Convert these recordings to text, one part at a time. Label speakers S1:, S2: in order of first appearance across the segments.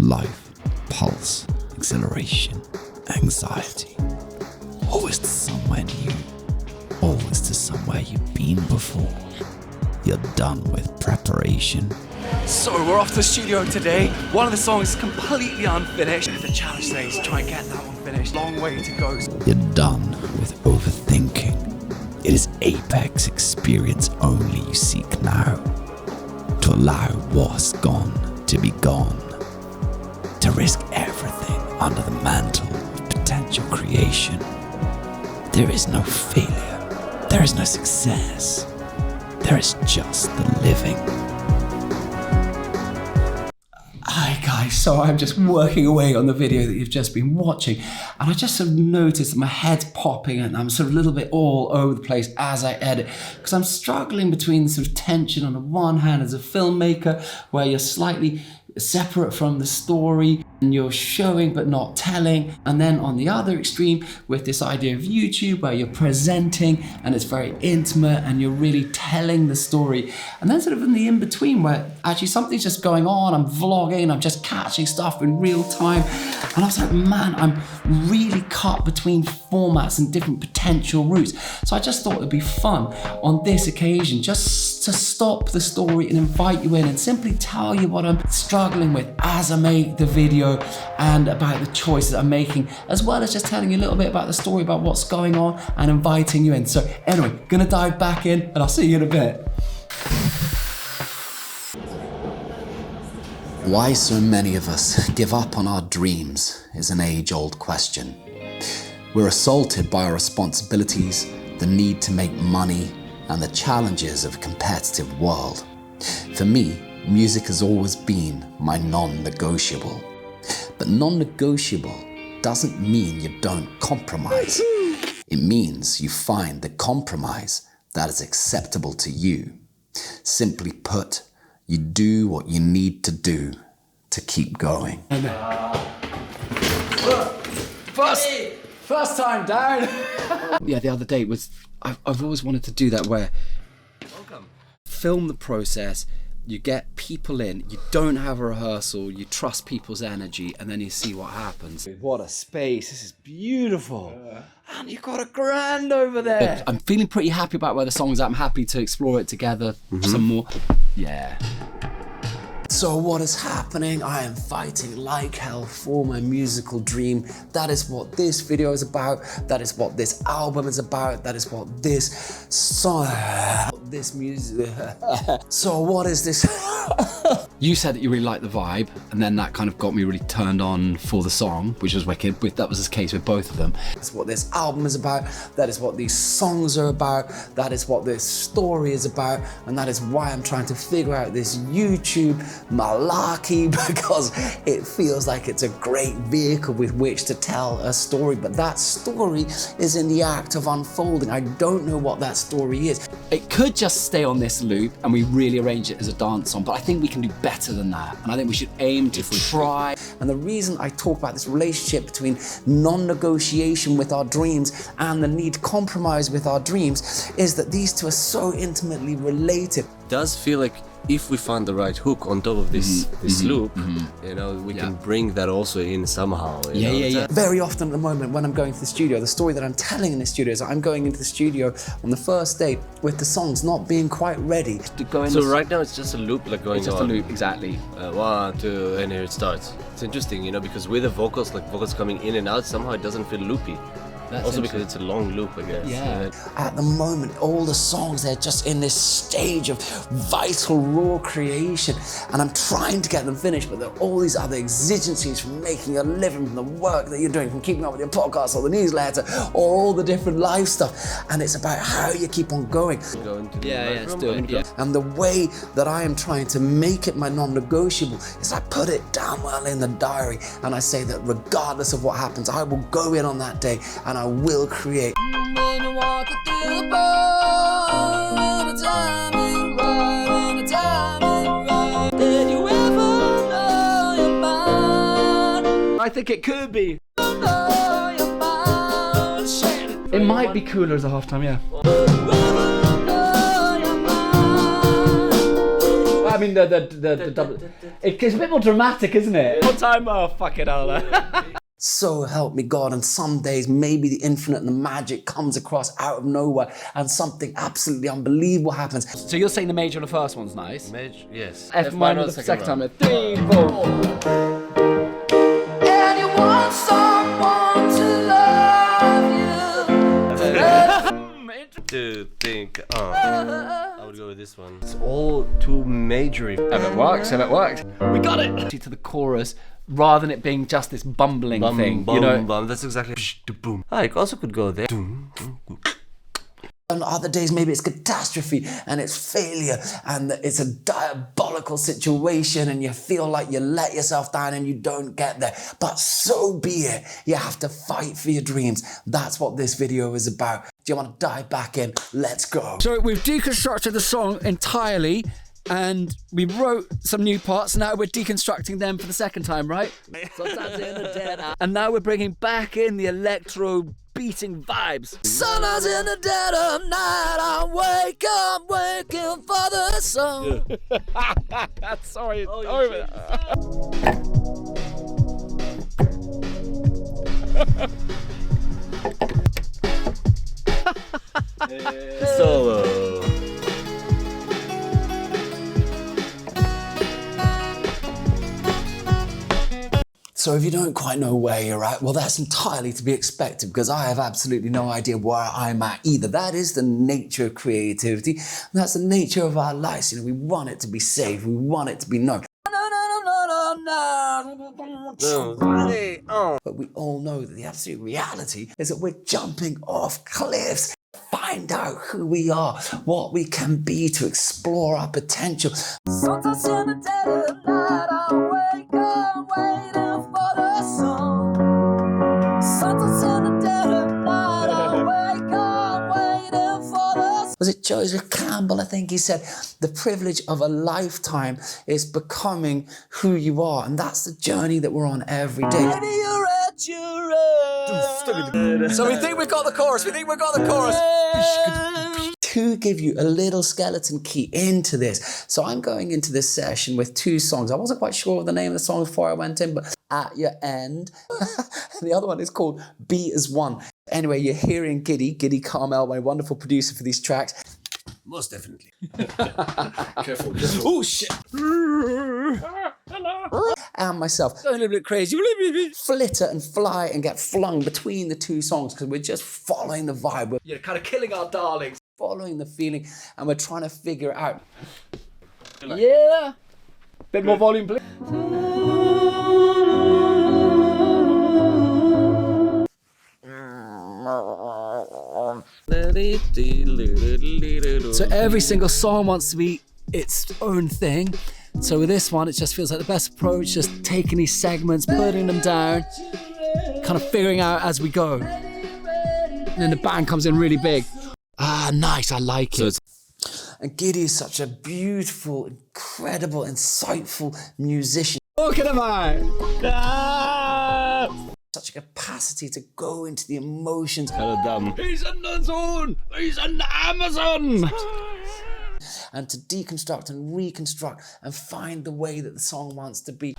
S1: life, pulse, exhilaration, anxiety. Always to somewhere new, always to somewhere you've been before. You're done with preparation.
S2: So we're off to the studio today. One of the songs is completely unfinished. The challenge today is to try and get that one finished. Long way to go.
S1: You're done with overthinking. It is apex experience only you seek now. To allow what's gone to be gone. To risk everything under the mantle of potential creation. There is no failure. There is no success. There is just the living.
S3: Hi guys, so I'm just working away on the video that you've just been watching, and I just sort of noticed that my head's popping and I'm sort of a little bit all over the place as I edit, because I'm struggling between sort of tension on the one hand as a filmmaker, where you're slightly separate from the story and you're showing but not telling, and then on the other extreme with this idea of YouTube where you're presenting and it's very intimate and you're really telling the story, and then sort of in the in-between where actually something's just going on, I'm vlogging, I'm just catching stuff in real time, and I was like, man, I'm really cut between formats and different potential routes. So I just thought it'd be fun on this occasion just to stop the story and invite you in and simply tell you what I'm struggling with as I make the video and about the choices I'm making, as well as just telling you a little bit about the story, about what's going on and inviting you in. So anyway, gonna dive back in and I'll see you in a bit.
S1: Why so many of us give up on our dreams is an age-old question. We're assaulted by our responsibilities, the need to make money, and the challenges of a competitive world. For me, music has always been my non-negotiable. But non-negotiable doesn't mean you don't compromise. It means you find the compromise that is acceptable to you. Simply put, you do what you need to do to keep going.
S3: First time down. Yeah, the other day was, I've always wanted to do that where film the process, you get people in, you don't have a rehearsal, you trust people's energy, and then you see what happens.
S2: What a space. This is beautiful. And you've got a grand over there.
S3: I'm feeling pretty happy about where the song's at. I'm happy to explore it together some more. Yeah.
S1: So what is happening? I am fighting like hell for my musical dream. That is what this video is about. That is what this album is about. That is what this song, this music. So what is this?
S3: You said that you really liked the vibe, and then that kind of got me really turned on for the song, which was wicked. That was the case with both of them.
S1: That's what this album is about. That is what these songs are about. That is what this story is about. And that is why I'm trying to figure out this YouTube malarkey, because it feels like it's a great vehicle with which to tell a story. But that story is in the act of unfolding. I don't know what that story is.
S3: It could just stay on this loop and we really arrange it as a dance song, but I think we can do better than that. And I think we should aim to try.
S1: And the reason I talk about this relationship between non-negotiation with our dreams and the need to compromise with our dreams is that these two are so intimately related.
S4: It does feel like if we find the right hook on top of this loop, you know, we can bring that also in somehow. You know?
S1: Very often at the moment when I'm going to the studio, the story that I'm telling in the studio is I'm going into the studio on the first day with the songs not being quite ready to go in.
S4: So right now it's just a loop like going on.
S3: It's just a loop, exactly.
S4: 1, 2, and here it starts. It's interesting, you know, because with the vocals, like vocals coming in and out, somehow it doesn't feel loopy.
S3: That's
S4: also because it's a long loop, I guess.
S3: Yeah.
S1: At the moment, all the songs, they're just in this stage of vital, raw creation, and I'm trying to get them finished, but there are all these other exigencies from making a living, from the work that you're doing, from keeping up with your podcast or the newsletter, or all the different live stuff, and it's about how you keep on going.
S4: Go into the
S3: let's do it. Yeah.
S1: And the way that I am trying to make it my non-negotiable is I put it down well in the diary, and I say that regardless of what happens, I will go in on that day, and I will create.
S3: I think it could be. It might be cooler as a halftime, yeah. I mean the double. It's a bit more dramatic, isn't it?
S2: One time, oh fucking hell.
S3: So help me God, and some days maybe the infinite and the magic comes across out of nowhere and something absolutely unbelievable happens.
S2: So you're saying the major on the first one's nice?
S4: Major, yes.
S2: F minor the second time. 3, 4.
S3: And you want someone to love you.
S4: To think, I would go with this one. It's all too majory.
S2: If it works, if it works. We got it! To the chorus, rather than it being just this bumbling thing, you know?
S4: Bum. That's exactly. Boom. I also could go there.
S3: On other days, maybe it's catastrophe and it's failure and it's a diabolical situation and you feel like you let yourself down and you don't get there. But so be it. You have to fight for your dreams. That's what this video is about. Do you want to dive back in? Let's go.
S2: So we've deconstructed the song entirely and we wrote some new parts. Now we're deconstructing them for the second time, right? And now we're bringing back in the electro beating vibes.
S3: Sometimes in the dead of night, I'm waking for the sun.
S2: Sorry.
S4: Solo.
S3: So if you don't quite know where you're at, well, that's entirely to be expected because I have absolutely no idea where I'm at either. That is the nature of creativity. That's the nature of our lives. You know, we want it to be safe. We want it to be known. But we all know that the absolute reality is that we're jumping off cliffs. Find out who we are, what we can be to explore our potential. Sometimes in the dead of night, I wake up waiting for the sun. Sometimes in the dead of night, I wake up waiting for the sun. Was it Joseph Campbell? I think he said, the privilege of a lifetime is becoming who you are. And that's the journey that we're on every day. Maybe you're at your end.
S2: So we think we've got the chorus.
S3: To give you a little skeleton key into this. So I'm going into this session with 2 songs. I wasn't quite sure of the name of the song before I went in, but At Your End. And the other one is called Be As One. Anyway, you're hearing Giddy Carmel, my wonderful producer for these tracks.
S4: Most definitely.
S3: Careful. Oh, shit. And myself.
S2: Going a little bit crazy.
S3: Flitter and fly and get flung between the 2 songs because we're just following the vibe. We're
S2: You're kind of killing our darlings.
S3: following the feeling and we're trying to figure it out.
S2: Yeah. Bit more volume, please. So every single song wants to be its own thing. So with this one, it just feels like the best approach, just taking these segments, putting them down, kind of figuring out as we go. And then the band comes in really big. Ah, nice, I like it.
S3: And Giddy is such a beautiful, incredible, insightful musician.
S2: Talking about.
S3: Such a capacity to go into the emotions.
S4: Kind of dumb.
S2: He's in the zone. He's in the Amazon.
S3: And to deconstruct and reconstruct and find the way that the song wants to be.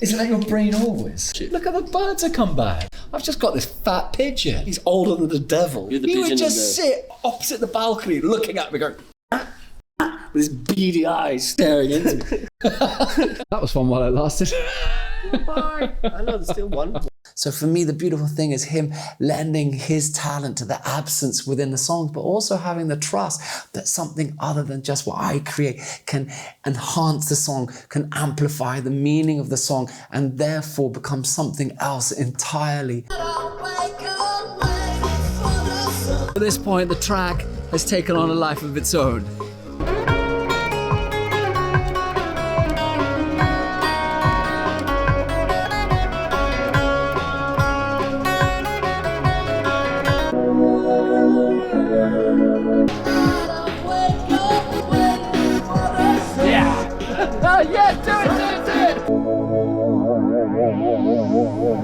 S5: Isn't that your brain always? Look at the birds that come back. I've just got this fat pigeon. He's older than the devil.
S4: You're the
S5: He would
S4: pigeon
S5: just sit opposite the balcony looking at me going, with his beady eyes staring into me.
S2: That was fun while it lasted.
S4: Bye. I know, there's still one.
S3: So for me, the beautiful thing is him lending his talent to the absence within the songs, but also having the trust that something other than just what I create can enhance the song, can amplify the meaning of the song, and therefore become something else entirely.
S2: At this point, the track has taken on a life of its own.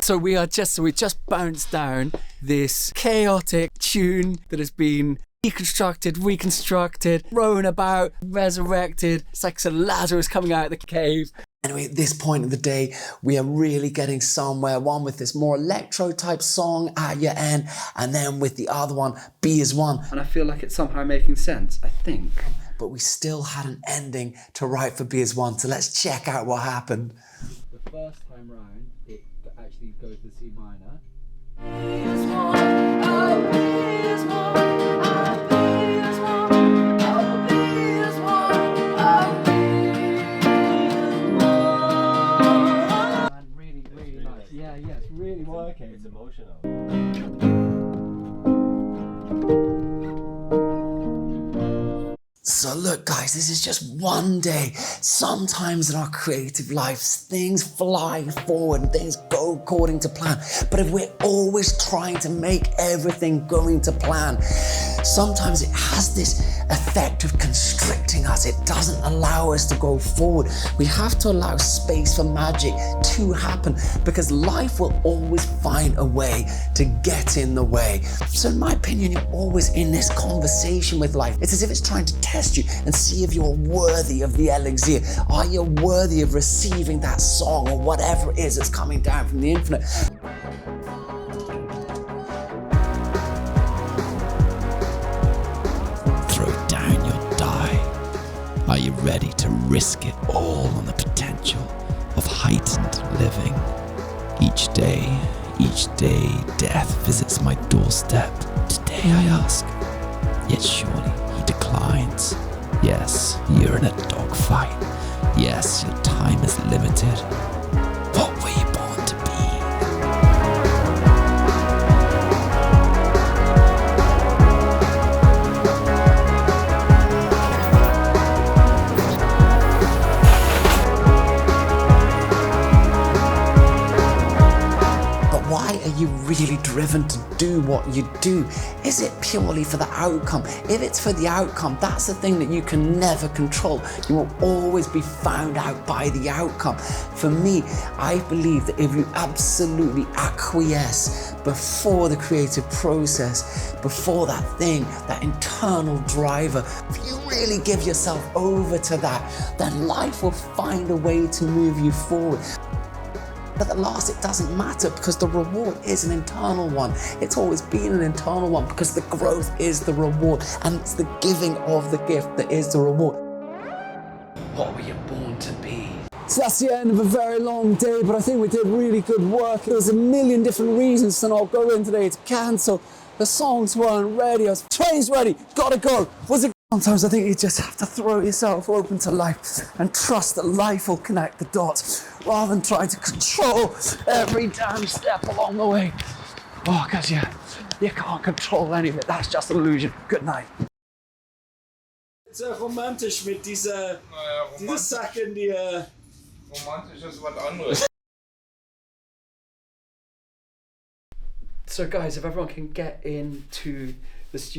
S2: So we just bounced down this chaotic tune that has been deconstructed, reconstructed, thrown about, resurrected. It's like sort of Lazarus coming out of the cave.
S3: Anyway, at this point of the day, we are really getting somewhere. One with this more electro type song at your end, and then with the other one, B is one.
S2: And I feel like it's somehow making sense, I think.
S3: But we still had an ending to write for B is one, so let's check out what happened.
S2: The first time round, it actually goes to C minor. Really nice. Yeah, it's really working.
S4: It's emotional.
S3: So look guys, this is just one day. Sometimes in our creative lives, things fly forward and things go according to plan. But if we're always trying to make everything going to plan, sometimes it has this effect of constricting us. It doesn't allow us to go forward. We have to allow space for magic to happen, because life will always find a way to get in the way. So in my opinion, you're always in this conversation with life. It's as if it's trying to test you and see if you're worthy of the elixir. Are you worthy of receiving that song or whatever it is that's coming down from the infinite?
S6: Throw down your die. Are you ready to risk it all on the potential of heightened living? Each day, death visits my doorstep. Today I ask, yet surely he declines. Yes, you're in a dogfight. Yes, your time is limited. What were you born to be?
S3: Why are you really driven to do what you do? Is it purely for the outcome? If it's for the outcome, that's the thing that you can never control. You will always be found out by the outcome. For me, I believe that if you absolutely acquiesce before the creative process, before that thing, that internal driver, if you really give yourself over to that, then life will find a way to move you forward. But at last, it doesn't matter, because the reward is an internal one. It's always been an internal one, because the growth is the reward, and it's the giving of the gift that is the reward. What were you born to be?
S2: So that's the end of a very long day, but I think we did really good work. There's a million different reasons to not go in today to cancel. The songs weren't ready. Train's ready, gotta go. Was it? Sometimes I think you just have to throw yourself open to life and trust that life will connect the dots, rather than trying to control every damn step along the way. Oh, because you can't control any of it. That's just an illusion. Good night.
S5: Sehr romantisch mit dieser Sache in die...
S7: Romantisch ist was anderes.
S2: So guys, if everyone can get into the studio.